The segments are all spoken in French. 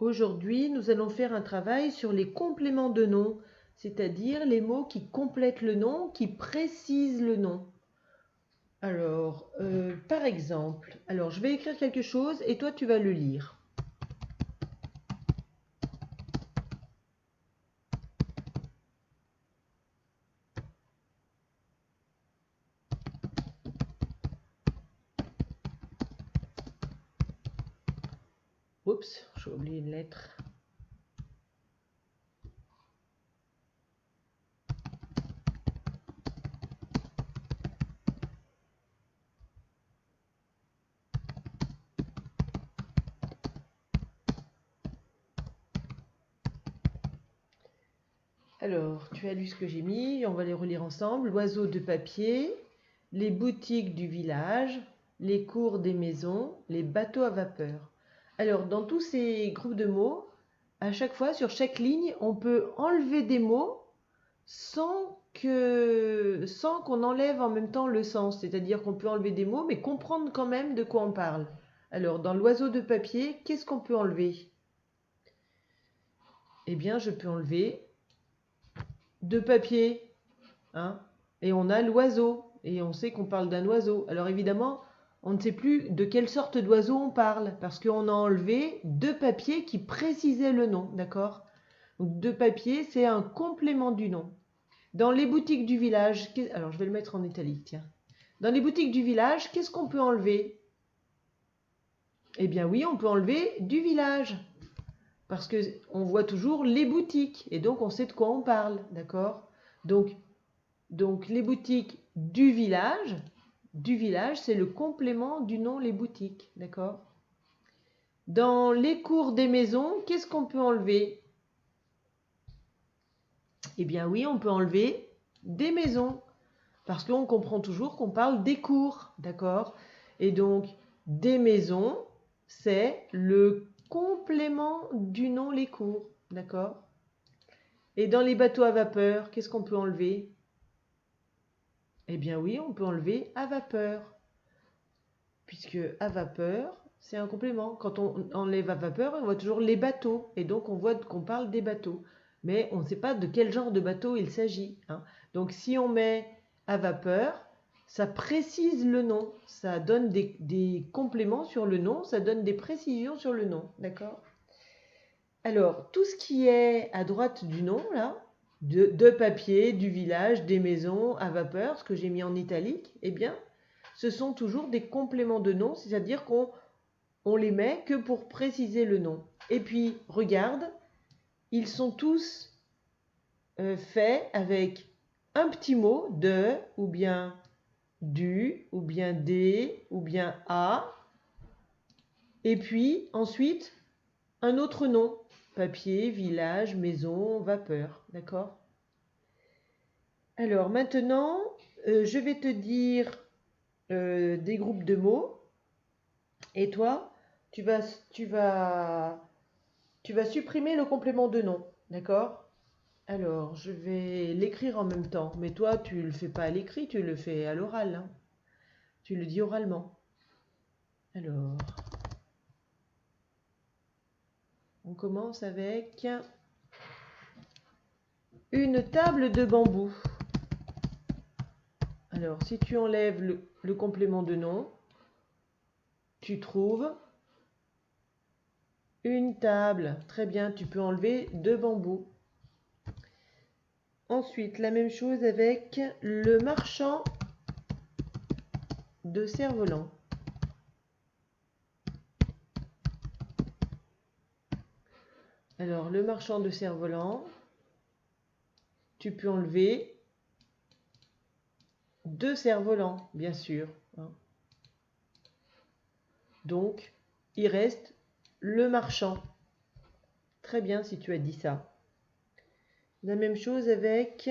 Aujourd'hui, nous allons faire un travail sur les compléments de nom, c'est-à-dire les mots qui complètent le nom, qui précisent le nom. Alors, par exemple, je vais écrire quelque chose et toi tu vas le lire. Oups, j'ai oublié une lettre. Alors, tu as lu ce que j'ai mis, on va les relire ensemble. L'oiseau de papier, les boutiques du village, les cours des maisons, les bateaux à vapeur. Alors, dans tous ces groupes de mots, à chaque fois, sur chaque ligne, on peut enlever des mots sans qu'on enlève en même temps le sens. C'est-à-dire qu'on peut enlever des mots, mais comprendre quand même de quoi on parle. Alors, dans l'oiseau de papier, qu'est-ce qu'on peut enlever? Eh bien, je peux enlever de papier, hein, et on a l'oiseau, et on sait qu'on parle d'un oiseau. Alors évidemment, on ne sait plus de quelle sorte d'oiseau on parle, parce qu'on a enlevé deux papiers qui précisaient le nom, d'accord? Donc deux papiers, c'est un complément du nom. Dans les boutiques du village, alors je vais le mettre en italique, tiens. Dans les boutiques du village, qu'est-ce qu'on peut enlever? Eh bien oui, on peut enlever du village, parce qu'on voit toujours les boutiques, et donc on sait de quoi on parle, d'accord? Donc les boutiques du village, c'est le complément du nom les boutiques, d'accord? Dans les cours des maisons, qu'est-ce qu'on peut enlever? Eh bien oui, on peut enlever des maisons, parce qu'on comprend toujours qu'on parle des cours, d'accord? Et donc, des maisons, c'est le complément du nom les cours, d'accord? Et dans les bateaux à vapeur, qu'est-ce qu'on peut enlever? Eh bien oui, on peut enlever à vapeur, puisque à vapeur, c'est un complément. Quand on enlève à vapeur, on voit toujours les bateaux, et donc on voit qu'on parle des bateaux. Mais on ne sait pas de quel genre de bateau il s'agit, hein. Donc si on met à vapeur, ça précise le nom, ça donne des compléments sur le nom, ça donne des précisions sur le nom, d'accord? Alors, tout ce qui est à droite du nom, là, de papier, du village, des maisons, à vapeur, ce que j'ai mis en italique, eh bien, ce sont toujours des compléments de nom, c'est-à-dire qu'on les met que pour préciser le nom. Et puis, regarde, ils sont tous faits avec un petit mot de, ou bien du, ou bien des, ou bien à, et puis ensuite un autre nom, papier, village, maison, vapeur, d'accord? Alors maintenant, je vais te dire des groupes de mots, et toi, tu vas, tu vas, tu vas supprimer le complément de nom, d'accord? Alors, je vais l'écrire en même temps, mais toi, tu le fais pas à l'écrit, tu le fais à l'oral, hein. Tu le dis oralement. Alors, on commence avec une table de bambou. Alors, si tu enlèves le complément de nom, tu trouves une table. Très bien, tu peux enlever deux bambous. Ensuite, la même chose avec le marchand de cerf-volant. Alors, le marchand de cerf-volant, tu peux enlever deux cerfs-volants, bien sûr, hein. Donc, il reste le marchand. Très bien si tu as dit ça. La même chose avec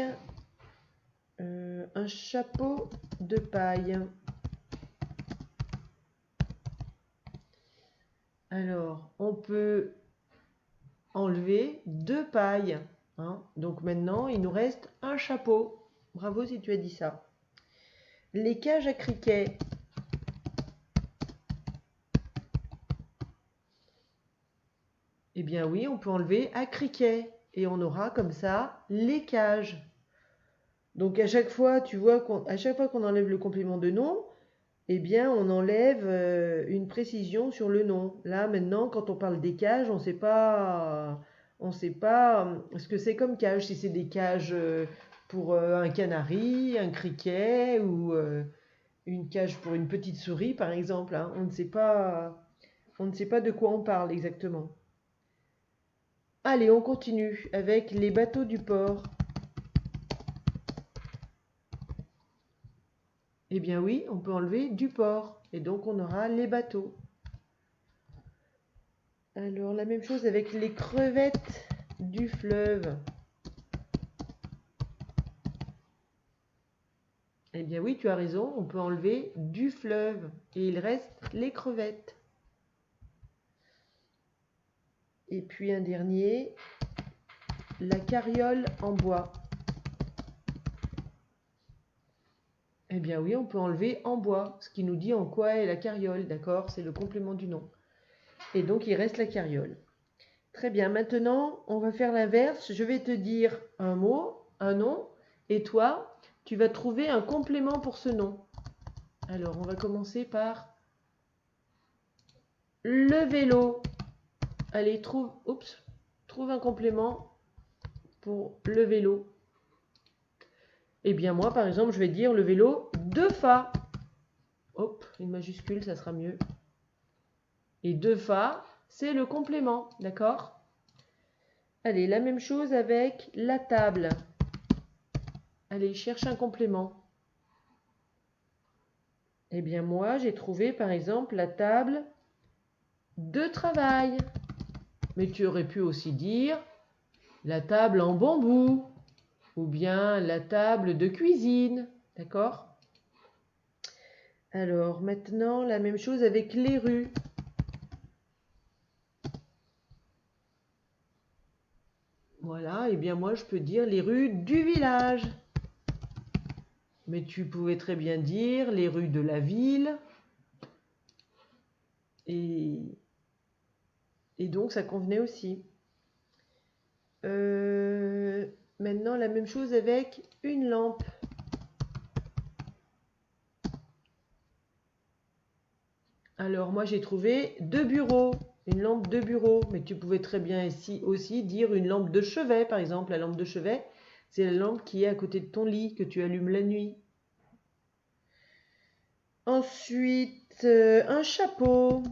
un chapeau de paille. Alors, on peut enlever deux pailles, hein. Donc maintenant, il nous reste un chapeau. Bravo si tu as dit ça. Les cages à criquets. Eh bien oui, on peut enlever à criquet. Et on aura comme ça les cages. Donc à chaque fois, tu vois, à chaque fois qu'on enlève le complément de nom, eh bien on enlève une précision sur le nom. Là maintenant, quand on parle des cages, on ne sait pas ce que c'est comme cage. Si c'est des cages pour un canari, un criquet ou une cage pour une petite souris par exemple, hein. On ne sait pas de quoi on parle exactement. Allez, on continue avec les bateaux du port. Eh bien oui, on peut enlever du port. Et donc on aura les bateaux. Alors la même chose avec les crevettes du fleuve. Eh bien oui, tu as raison, on peut enlever du fleuve. Et il reste les crevettes. Et puis un dernier, la carriole en bois. Eh bien oui, on peut enlever en bois, ce qui nous dit en quoi est la carriole, d'accord? C'est le complément du nom. Et donc il reste la carriole. Très bien, maintenant on va faire l'inverse. Je vais te dire un mot, un nom, et toi, tu vas trouver un complément pour ce nom. Alors on va commencer par le vélo. Allez, trouve un complément pour le vélo. Eh bien moi, par exemple, je vais dire le vélo de Fa. Hop, une majuscule, ça sera mieux. Et de Fa, c'est le complément, d'accord? Allez, la même chose avec la table. Allez, cherche un complément. Eh bien moi, j'ai trouvé par exemple la table de travail. Mais tu aurais pu aussi dire la table en bambou ou bien la table de cuisine, d'accord? Alors maintenant, la même chose avec les rues. Voilà, et bien moi je peux dire les rues du village. Mais tu pouvais très bien dire les rues de la ville. Et donc ça convenait aussi. Maintenant la même chose avec une lampe. Alors moi j'ai trouvé deux bureaux, une lampe de bureau, mais tu pouvais très bien ici aussi dire une lampe de chevet par exemple. La lampe de chevet, c'est la lampe qui est à côté de ton lit, que tu allumes la nuit. Ensuite, un chapeau.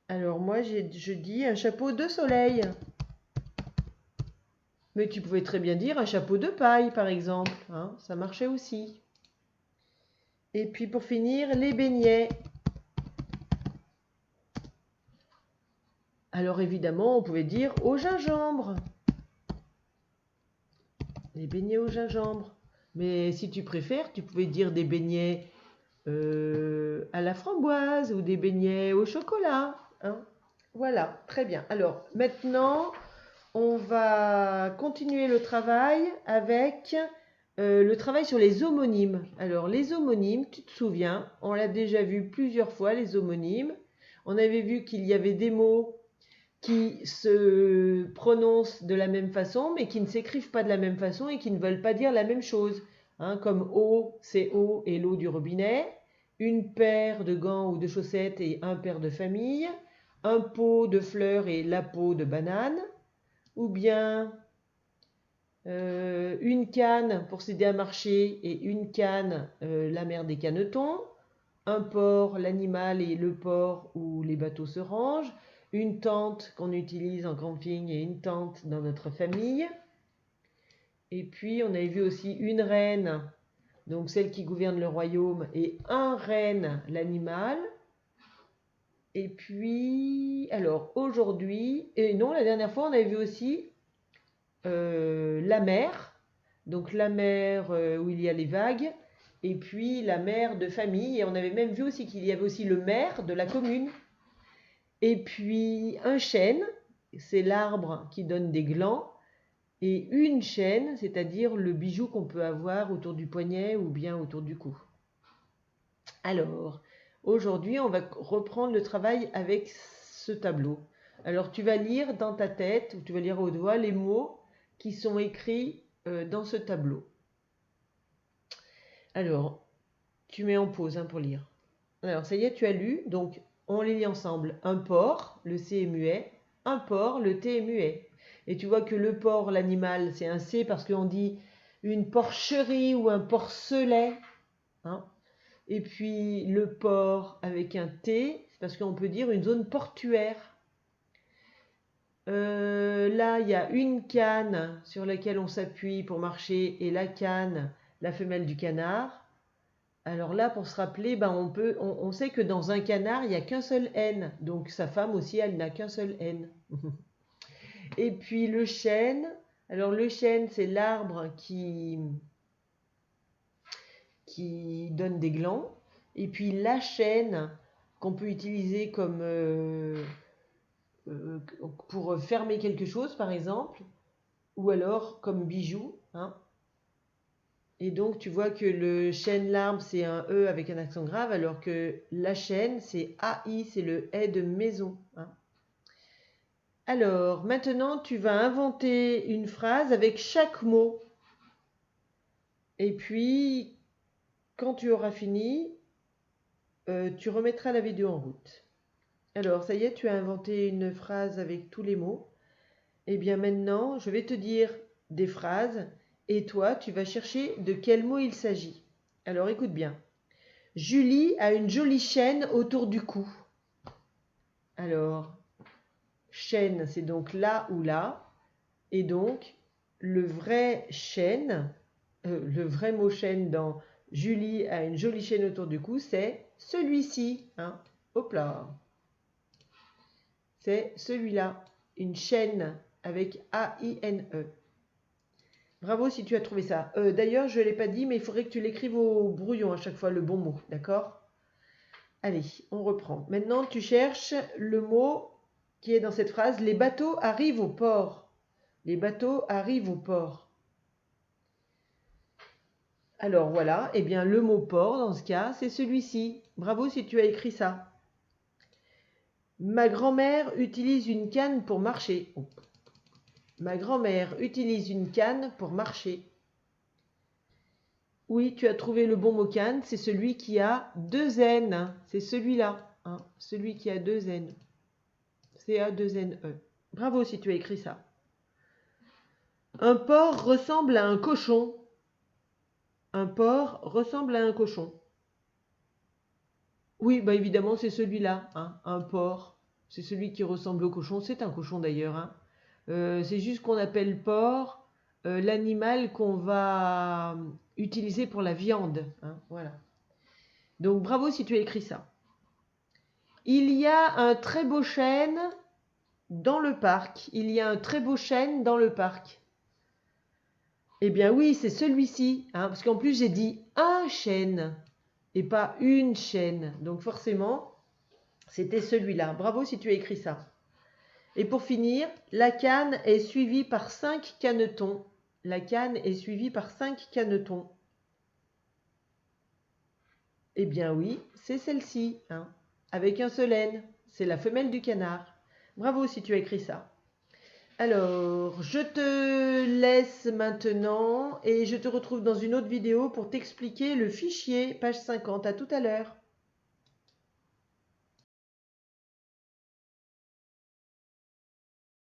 Alors moi je dis un chapeau de soleil. Mais tu pouvais très bien dire un chapeau de paille par exemple, hein, ça marchait aussi. Et puis pour finir, les beignets. Alors évidemment, on pouvait dire au gingembre. Les beignets au gingembre. Mais si tu préfères, tu pouvais dire des beignets à la framboise ou des beignets au chocolat, hein. Voilà, très bien. Alors maintenant, on va continuer le travail avec le travail sur les homonymes. Alors les homonymes, tu te souviens, on l'a déjà vu plusieurs fois, les homonymes. On avait vu qu'il y avait des mots qui se prononcent de la même façon, mais qui ne s'écrivent pas de la même façon et qui ne veulent pas dire la même chose. Hein, comme eau, c'est eau et l'eau du robinet. Une paire de gants ou de chaussettes et un paire de famille. Un pot de fleurs et la peau de banane. Ou bien une canne pour s'aider à marcher et une canne, la mer des canetons. Un port, l'animal et le port où les bateaux se rangent. Une tente qu'on utilise en camping et une tente dans notre famille. Et puis on avait vu aussi une reine, donc celle qui gouverne le royaume, et un renne, l'animal. Et puis, alors aujourd'hui, et non, la dernière fois on avait vu aussi la mer, donc la mer où il y a les vagues, et puis la mer de famille, et on avait même vu aussi qu'il y avait aussi le maire de la commune. Et puis un chêne, c'est l'arbre qui donne des glands, et une chaîne, c'est-à-dire le bijou qu'on peut avoir autour du poignet ou bien autour du cou. Alors, Aujourd'hui, on va reprendre le travail avec ce tableau. Alors, tu vas lire dans ta tête, ou tu vas lire au doigt, les mots qui sont écrits dans ce tableau. Alors, tu mets en pause pour lire. Alors, ça y est, tu as lu. Donc, on les lit ensemble. Un porc, le C est muet. Un porc, le T est muet. Et tu vois que le porc, l'animal, c'est un C parce qu'on dit une porcherie ou un porcelet. Hein. Et puis, le porc avec un T, c'est parce qu'on peut dire une zone portuaire. Là, il y a une canne sur laquelle on s'appuie pour marcher et la canne, la femelle du canard. Alors là, pour se rappeler, on sait que dans un canard, il n'y a qu'un seul N. Donc sa femme aussi, elle n'a qu'un seul N. Et puis le chêne. Alors le chêne, c'est l'arbre qui donne des glands. Et puis la chaîne, qu'on peut utiliser comme pour fermer quelque chose, par exemple. Ou alors comme bijou. Hein. Et donc, tu vois que le chêne l'arbre, c'est un E avec un accent grave, alors que la chaîne, c'est AI, c'est le haie de maison. Hein. Alors, maintenant, tu vas inventer une phrase avec chaque mot. Et puis, quand tu auras fini, tu remettras la vidéo en route. Alors, ça y est, tu as inventé une phrase avec tous les mots. Eh bien, maintenant, je vais te dire des phrases. Et toi, tu vas chercher de quel mot il s'agit. Alors écoute bien. Julie a une jolie chaîne autour du cou. Alors, chaîne, c'est donc là ou là. Et donc, le vrai chaîne, le vrai mot chaîne dans Julie a une jolie chaîne autour du cou, c'est celui-ci. Hein. Hop là. C'est celui-là. Une chaîne avec A-I-N-E. Bravo si tu as trouvé ça. D'ailleurs, je ne l'ai pas dit, mais il faudrait que tu l'écrives au brouillon à chaque fois, le bon mot, d'accord? Allez, on reprend. Maintenant, tu cherches le mot qui est dans cette phrase. Les bateaux arrivent au port. Les bateaux arrivent au port. Alors voilà, eh bien le mot port, dans ce cas, c'est celui-ci. Bravo si tu as écrit ça. Ma grand-mère utilise une canne pour marcher. Oh. Ma grand-mère utilise une canne pour marcher. Oui, tu as trouvé le bon mot canne, c'est celui qui a deux N. C'est celui-là, hein, celui qui a deux N. C-A-2-N-E. Bravo si tu as écrit ça. Un porc ressemble à un cochon. Un porc ressemble à un cochon. Oui, bah évidemment, c'est celui-là, hein, un porc. C'est celui qui ressemble au cochon. C'est un cochon d'ailleurs. Hein. C'est juste qu'on appelle porc l'animal qu'on va utiliser pour la viande. Hein, voilà. Donc bravo si tu as écrit ça. Il y a un très beau chêne dans le parc. Il y a un très beau chêne dans le parc. Eh bien oui, c'est celui-ci. Hein, parce qu'en plus, j'ai dit un chêne et pas une chaîne. Donc forcément, c'était celui-là. Bravo si tu as écrit ça. Et pour finir, la canne est suivie par 5 canetons. La canne est suivie par 5 canetons. Eh bien oui, c'est celle-ci. Hein, avec un seul N. C'est la femelle du canard. Bravo si tu as écrit ça. Alors, je te laisse maintenant et je te retrouve dans une autre vidéo pour t'expliquer le fichier, page 50. À tout à l'heure.